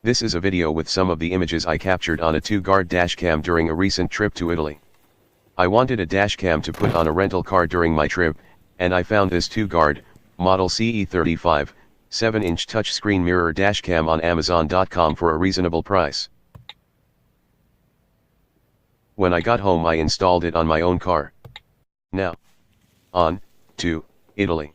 This is a video with some of the images I captured on a 2-guard dashcam during a recent trip to Italy. I wanted a dashcam to put on a rental car during my trip, and I found this 2-guard, model CE35, 7-inch touchscreen mirror dashcam on Amazon.com for a reasonable price. When I got home I installed it on my own car. Now, on to Italy.